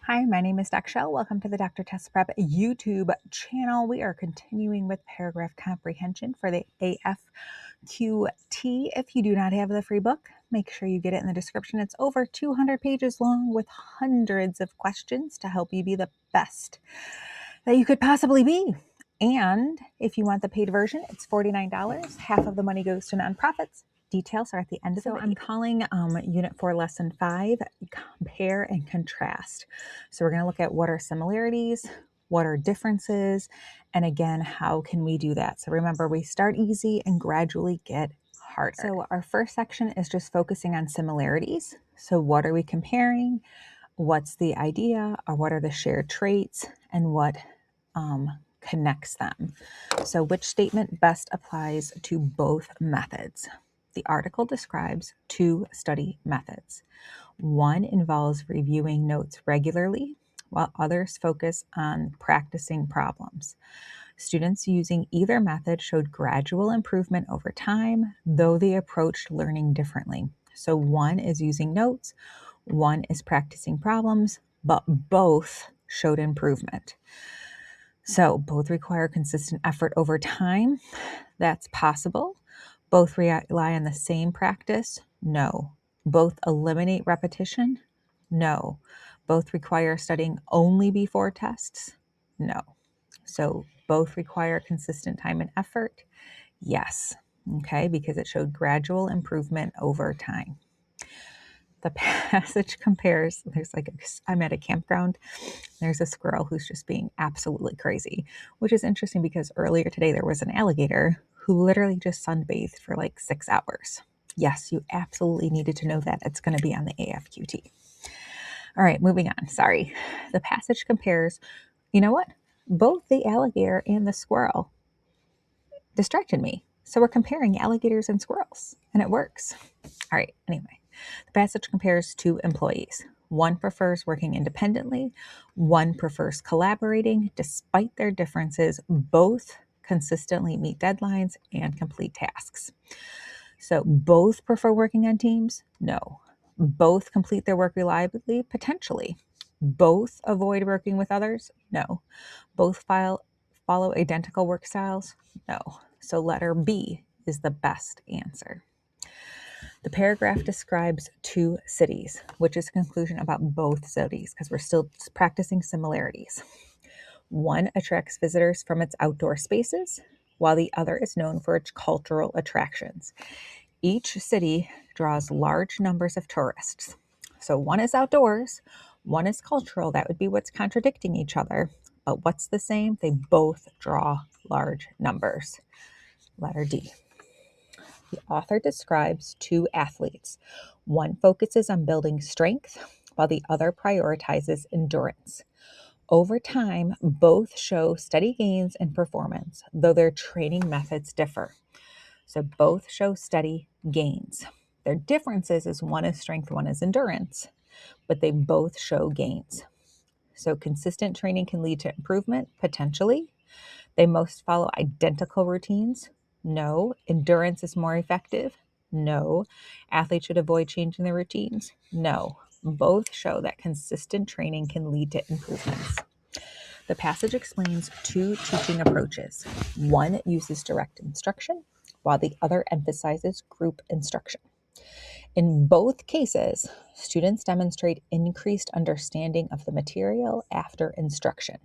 Hi, my name is Dr. Shell. Welcome to the Dr. Test Prep YouTube channel. We are continuing with paragraph comprehension for the AFQT. If you do not have the free book, make sure you get it in the description. It's over 200 pages long with hundreds of questions to help you be the best that you could possibly be. And if you want the paid version, it's $49. Half of the money goes to nonprofits. Details are at the end of the video. I'm calling Unit 4, Lesson 5, Compare and Contrast. So we're going to look at what are similarities, what are differences, and again, how can we do that? So remember, we start easy and gradually get harder. So our first section is just focusing on similarities. So what are we comparing? What's the idea, or what are the shared traits, and what connects them? So which statement best applies to both methods? The article describes two study methods. One involves reviewing notes regularly, while others focus on practicing problems. Students using either method showed gradual improvement over time, though they approached learning differently. So one is using notes, one is practicing problems, but both showed improvement. So both require consistent effort over time. That's possible. Both rely on the same practice? No. Both eliminate repetition? No. Both require studying only before tests? No. So both require consistent time and effort? Yes. Okay, because it showed gradual improvement over time. The passage compares, I'm at a campground. There's a squirrel who's just being absolutely crazy, which is interesting because earlier today there was an alligator who literally just sunbathed for like 6 hours. Yes, you absolutely needed to know that. It's going to be on the AFQT. All right, moving on. Sorry. The passage compares, you know what? Both the alligator and the squirrel distracted me. So we're comparing alligators and squirrels, and it works. All right, anyway. The passage compares two employees. One prefers working independently. One prefers collaborating. Despite their differences, both consistently meet deadlines and complete tasks. So both prefer working on teams? No. Both complete their work reliably? Potentially. Both avoid working with others? No. Both follow identical work styles? No. So letter B is the best answer. The paragraph describes two cities, which is a conclusion about both cities because we're still practicing similarities. One attracts visitors from its outdoor spaces, while the other is known for its cultural attractions. Each city draws large numbers of tourists. So one is outdoors, one is cultural. That would be what's contradicting each other. But what's the same? They both draw large numbers. Letter D. The author describes two athletes. One focuses on building strength, while the other prioritizes endurance. Over time, both show steady gains in performance, though their training methods differ. So both show steady gains. Their differences is one is strength, one is endurance, but they both show gains. So consistent training can lead to improvement, potentially. They most follow identical routines. No. Endurance is more effective. No. Athletes should avoid changing their routines. No. Both show that consistent training can lead to improvements. The passage explains two teaching approaches. One uses direct instruction, while the other emphasizes group instruction. In both cases, students demonstrate increased understanding of the material after instruction.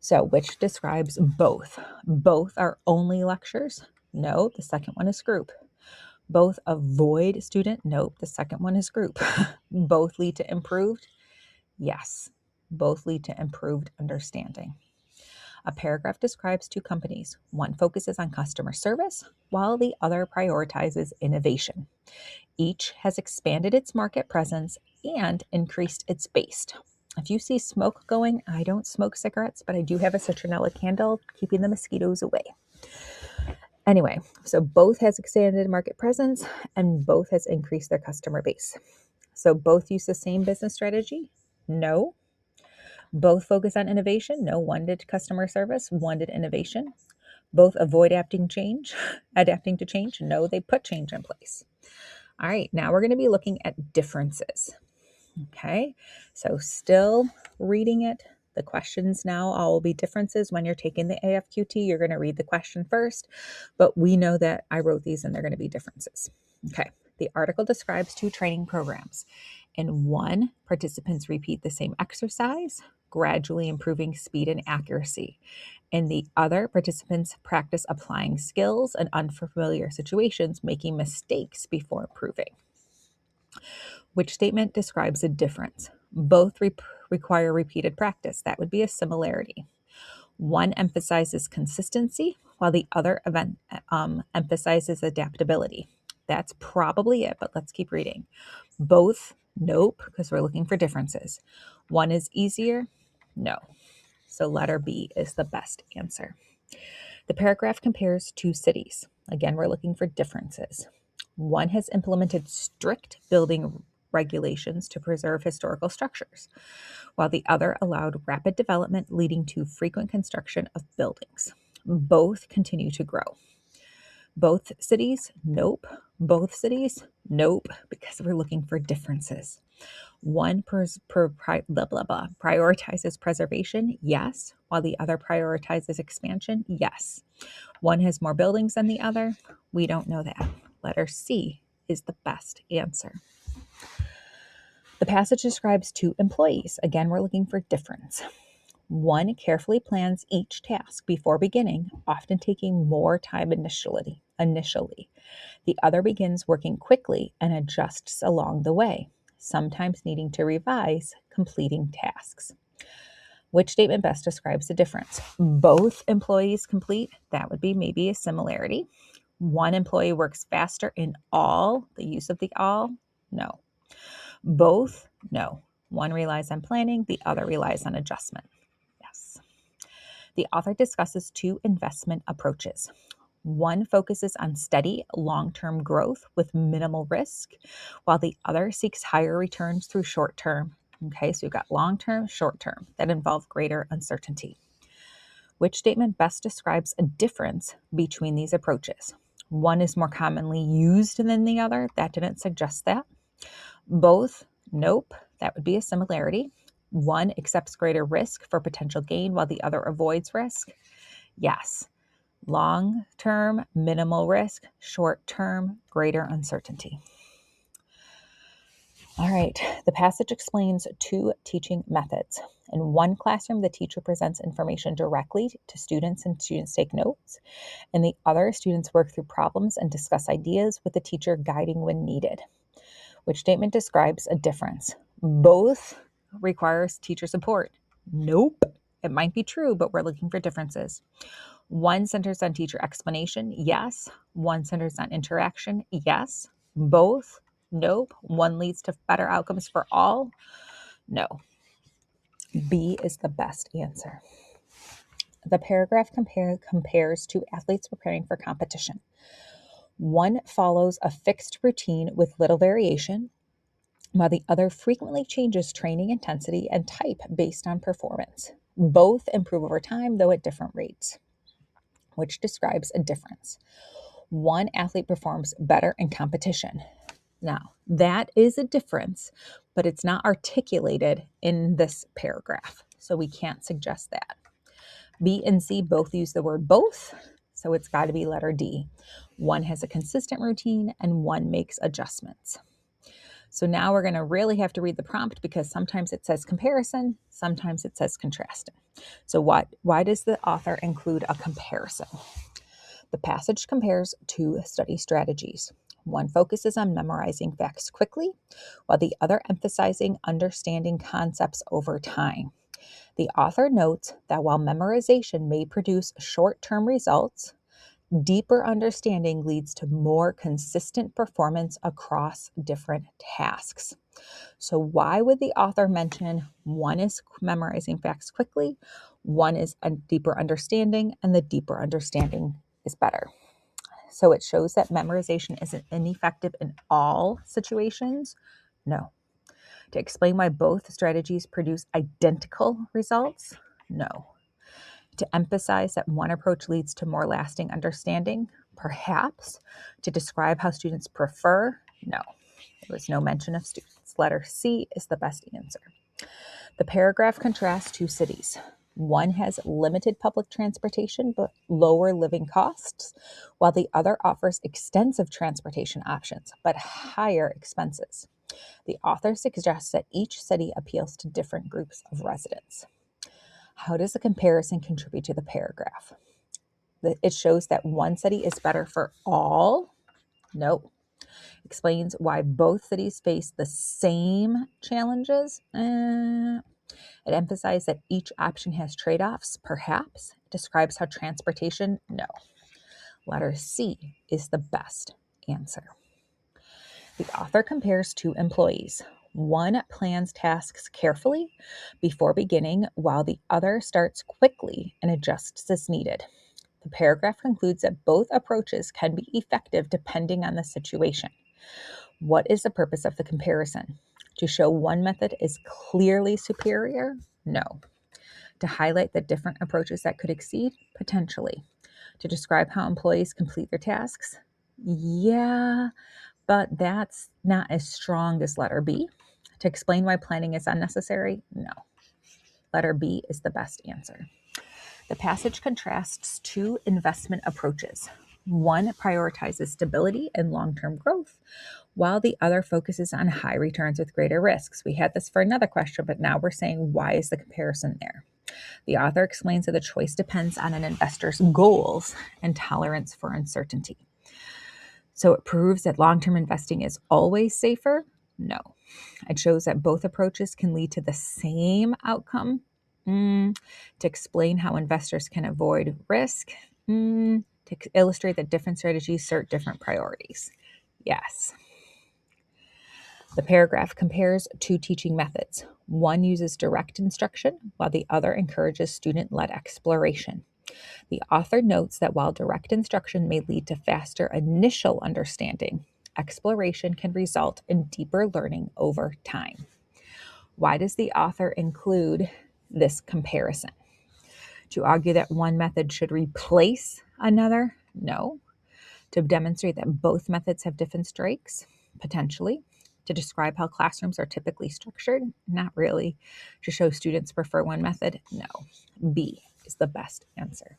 So, which describes both. Both are only lectures. No, the second one is group. Both avoid student. Nope, the second one is group. Both lead to improved. Yes, both lead to improved understanding. A paragraph describes two companies. One focuses on customer service, while the other prioritizes innovation. Each has expanded its market presence and increased its base. If you see smoke going, I don't smoke cigarettes, but I do have a citronella candle keeping the mosquitoes away. Anyway, so both has expanded market presence and both has increased their customer base. So both use the same business strategy? No. Both focus on innovation? No. One did customer service, one did innovation. Both avoid adapting to change? No, they put change in place. All right, now we're going to be looking at differences. Okay, so still reading it. The questions now all will be differences. When you're taking the AFQT, you're going to read the question first, but we know that I wrote these and they're going to be differences. Okay, the article describes 2 training programs. In one, participants repeat the same exercise, gradually improving speed and accuracy. In the other, participants practice applying skills in unfamiliar situations, making mistakes before improving. Which statement describes a difference? Both require repeated practice. That would be a similarity. One emphasizes consistency, while the other emphasizes adaptability. That's probably it, but let's keep reading. Both, nope, because we're looking for differences. One is easier, no. So letter B is the best answer. The paragraph compares 2 cities. Again, we're looking for differences. One has implemented strict building regulations to preserve historical structures, while the other allowed rapid development leading to frequent construction of buildings. Both continue to grow. Both cities, nope. Both cities, nope, because we're looking for differences. One prioritizes preservation, yes, while the other prioritizes expansion, yes. One has more buildings than the other. We don't know that. Letter C is the best answer. The passage describes 2 employees. Again, we're looking for difference. One carefully plans each task before beginning, often taking more time initially. The other begins working quickly and adjusts along the way, sometimes needing to revise completing tasks. Which statement best describes the difference? Both employees complete. That would be maybe a similarity. One employee works faster in all, the use of the all, no. Both, no. One relies on planning, the other relies on adjustment. Yes. The author discusses 2 investment approaches. One focuses on steady, long-term growth with minimal risk, while the other seeks higher returns through short-term. Okay, so you've got long-term, short-term that involve greater uncertainty. Which statement best describes a difference between these approaches? One is more commonly used than the other. That didn't suggest that. Both, nope. That would be a similarity. One accepts greater risk for potential gain while the other avoids risk. Yes. Long-term, minimal risk. Short-term, greater uncertainty. All right, the passage explains 2 teaching methods. In one classroom, the teacher presents information directly to students and students take notes. In the other, students work through problems and discuss ideas with the teacher guiding when needed. Which statement describes a difference? Both requires teacher support. Nope. It might be true, but we're looking for differences. One centers on teacher explanation, yes. One centers on interaction, yes. Both, nope. One leads to better outcomes for all, no. B is the best answer. The paragraph compares 2 athletes preparing for competition. One follows a fixed routine with little variation, while the other frequently changes training intensity and type based on performance. Both improve over time, though at different rates. Which describes a difference. One athlete performs better in competition. Now, that is a difference, but it's not articulated in this paragraph, so we can't suggest that. B and C both use the word both, so it's got to be letter D. One has a consistent routine and one makes adjustments. So now we're going to really have to read the prompt because sometimes it says comparison, sometimes it says contrasting. So why does the author include a comparison? The passage compares 2 study strategies. One focuses on memorizing facts quickly, while the other emphasizing understanding concepts over time. The author notes that while memorization may produce short-term results, deeper understanding leads to more consistent performance across different tasks. So why would the author mention one is memorizing facts quickly, one is a deeper understanding, and the deeper understanding is better? So it shows that memorization isn't ineffective in all situations? No. To explain why both strategies produce identical results? No. To emphasize that one approach leads to more lasting understanding? Perhaps. To describe how students prefer? No. There was no mention of students. benefits. Letter C is the best answer. The paragraph contrasts two cities. One has limited public transportation but lower living costs, while the other offers extensive transportation options but higher expenses. The author suggests that each city appeals to different groups of residents. How does the comparison contribute to the paragraph? It shows that one city is better for all. No. Explains why both cities face the same challenges. It emphasizes that each option has trade-offs, perhaps. It describes how transportation, no. Letter C is the best answer. The author compares two employees. One plans tasks carefully before beginning, while the other starts quickly and adjusts as needed. The paragraph concludes that both approaches can be effective depending on the situation. What is the purpose of the comparison? To show one method is clearly superior? No. To highlight the different approaches that could exceed? Potentially. To describe how employees complete their tasks? Yeah, but that's not as strong as letter B. To explain why planning is unnecessary? No. Letter B is the best answer. The passage contrasts two investment approaches. One prioritizes stability and long-term growth, while the other focuses on high returns with greater risks. We had this for another question, but now we're saying, why is the comparison there? The author explains that the choice depends on an investor's goals and tolerance for uncertainty. So it proves that long-term investing is always safer? No. It shows that both approaches can lead to the same outcome. To explain how investors can avoid risk. To illustrate that different strategies serve different priorities. Yes. The paragraph compares two teaching methods. One uses direct instruction, while the other encourages student-led exploration. The author notes that while direct instruction may lead to faster initial understanding, exploration can result in deeper learning over time. Why does the author include this comparison? To argue that one method should replace another? No. To demonstrate that both methods have different strengths? Potentially. To describe how classrooms are typically structured? Not really. To show students prefer one method? No. B is the best answer.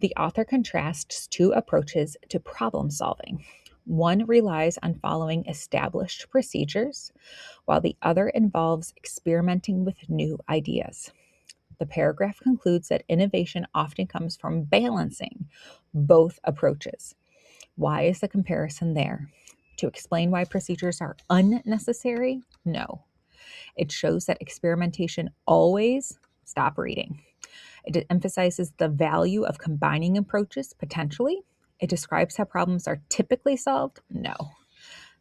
The author contrasts two approaches to problem solving. One relies on following established procedures, while the other involves experimenting with new ideas. The paragraph concludes that innovation often comes from balancing both approaches. Why is the comparison there? To explain why procedures are unnecessary? No. It shows that experimentation always, stop reading. It emphasizes the value of combining approaches, potentially. It describes how problems are typically solved? No.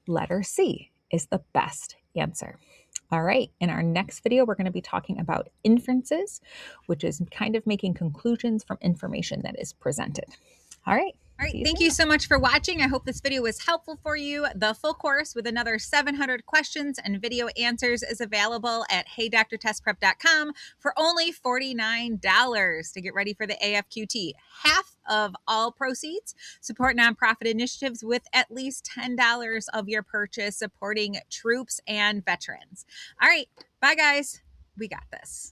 Letter C is the best answer. All right, in our next video, we're going to be talking about inferences, which is kind of making conclusions from information that is presented. All right. All right, thank you so much for watching. I hope this video was helpful for you. The full course with another 700 questions and video answers is available at heydrtestprep.com for only $49 to get ready for the AFQT. Half of all proceeds support nonprofit initiatives with at least $10 of your purchase supporting troops and veterans. All right, bye guys. We got this.